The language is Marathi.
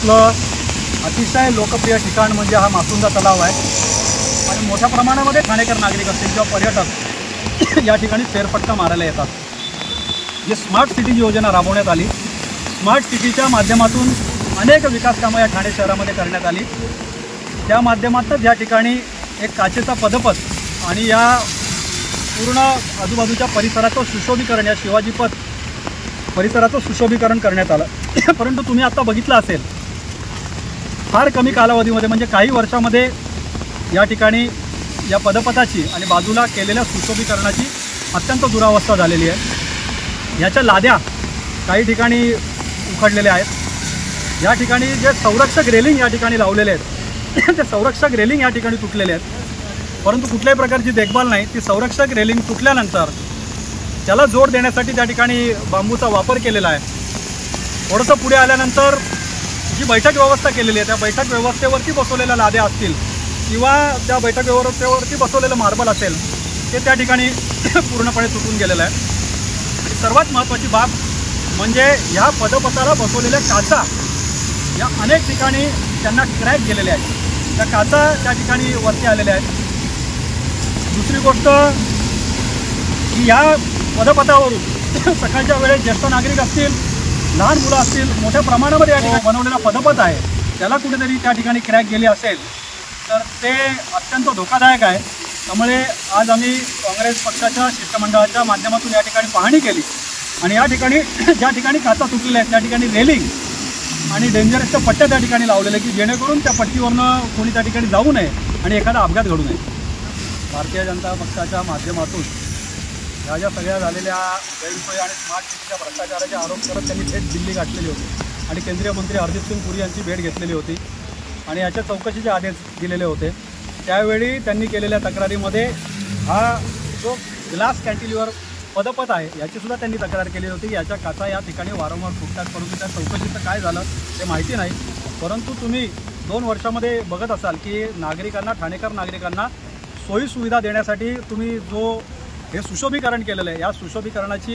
शहरातलं अतिशय लोकप्रिय ठिकाण म्हणजे हा मासुंदा तलाव आहे आणि मोठ्या प्रमाणामध्ये ठाणेकर नागरिक असतील किंवा पर्यटक या ठिकाणी फेरफटका मारायला येतात। जी स्मार्ट सिटी योजना राबवण्यात आली, स्मार्ट सिटीच्या माध्यमातून अनेक विकास कामं या ठाणे शहरामध्ये करण्यात आली। त्या माध्यमातून या ठिकाणी एक काचेचा पदपथ आणि या पूर्ण आजूबाजूच्या परिसराचं सुशोभीकरण, या शिवाजी पथ परिसराचं सुशोभीकरण करण्यात आलं। परंतु तुम्ही आता बघितलं असेल, फार कमी कालावधीमध्ये म्हणजे काही वर्षामध्ये या ठिकाणी या पदपथाची आणि बाजूला केलेल्या सुशोभीकरणाची अत्यंत दुरावस्था झालेली आहे। याच्या लाद्या काही ठिकाणी उखडलेल्या आहेत। या ठिकाणी जे संरक्षक रेलिंग या ठिकाणी लावलेले आहेत ते संरक्षक रेलिंग या ठिकाणी तुटलेले आहेत, परंतु कुठल्याही प्रकारची देखभाल नाही। ती संरक्षक रेलिंग तुटल्यानंतर त्याला जोड देण्यासाठी त्या ठिकाणी बांबूचा वापर केलेला आहे। थोडंसं पुढे आल्यानंतर जी बैठक व्यवस्था केलेली आहे त्या बैठक व्यवस्थेवरती बसवलेल्या लाद्या असतील किंवा त्या बैठक व्यवस्थेवरती बसवलेलं मार्बल असेल ते त्या ठिकाणी पूर्णपणे तुटून गेलेलं आहे। सर्वात महत्त्वाची बाब म्हणजे ह्या पदपथाला बसवलेल्या काचा या अनेक ठिकाणी त्यांना क्रॅक गेलेल्या आहेत, त्या काचा त्या ठिकाणी वरती आलेल्या आहेत। दुसरी गोष्ट की या पदपथावरून सकाळच्या वेळेस ज्येष्ठ नागरिक असतील, लहान मुलं असतील, मोठ्या प्रमाणामध्ये या ठिकाणी बनवलेला पदपथ आहे त्याला कुठेतरी त्या ठिकाणी क्रॅक गेली असेल तर ते अत्यंत धोकादायक आहे। त्यामुळे आज आम्ही काँग्रेस पक्षाच्या शिष्टमंडळाच्या माध्यमातून या ठिकाणी पाहणी केली आणि या ठिकाणी ज्या ठिकाणी काचा तुटलेल्या आहेत त्या ठिकाणी रेलिंग आणि डेंजरसच्या पट्ट्या त्या ठिकाणी लावलेल्या की जेणेकरून त्या पट्टीवरनं कोणी त्या ठिकाणी जाऊ नये आणि एखादा अपघात घडू नये। भारतीय जनता पक्षाच्या माध्यमातून ह्या ज्या सगळ्या झालेल्या गैरसोयी आणि स्मार्ट सिटीच्या भ्रष्टाचाराचे आरोप करत त्यांनी थेट दिल्ली गाठलेली होती आणि केंद्रीय मंत्री हरदीपसिंग पुरी यांची भेट घेतलेली होती आणि याच्या चौकशीचे आदेश दिलेले होते। त्यावेळी त्यांनी केलेल्या तक्रारीमध्ये हा जो ग्लास कॅन्टिलिव्हर पदपथ आहे याचीसुद्धा त्यांनी तक्रार केली होती की याच्या काचा या ठिकाणी वारंवार फुटतात, परंतु त्या चौकशीचं काय झालं ते माहिती नाही। परंतु तुम्ही 2 वर्षामध्ये बघत असाल की नागरिकांना, ठाणेकर नागरिकांना सोयीसुविधा देण्यासाठी तुम्ही जो हे सुशोभीकरण केलेलं आहे या सुशोभीकरणाची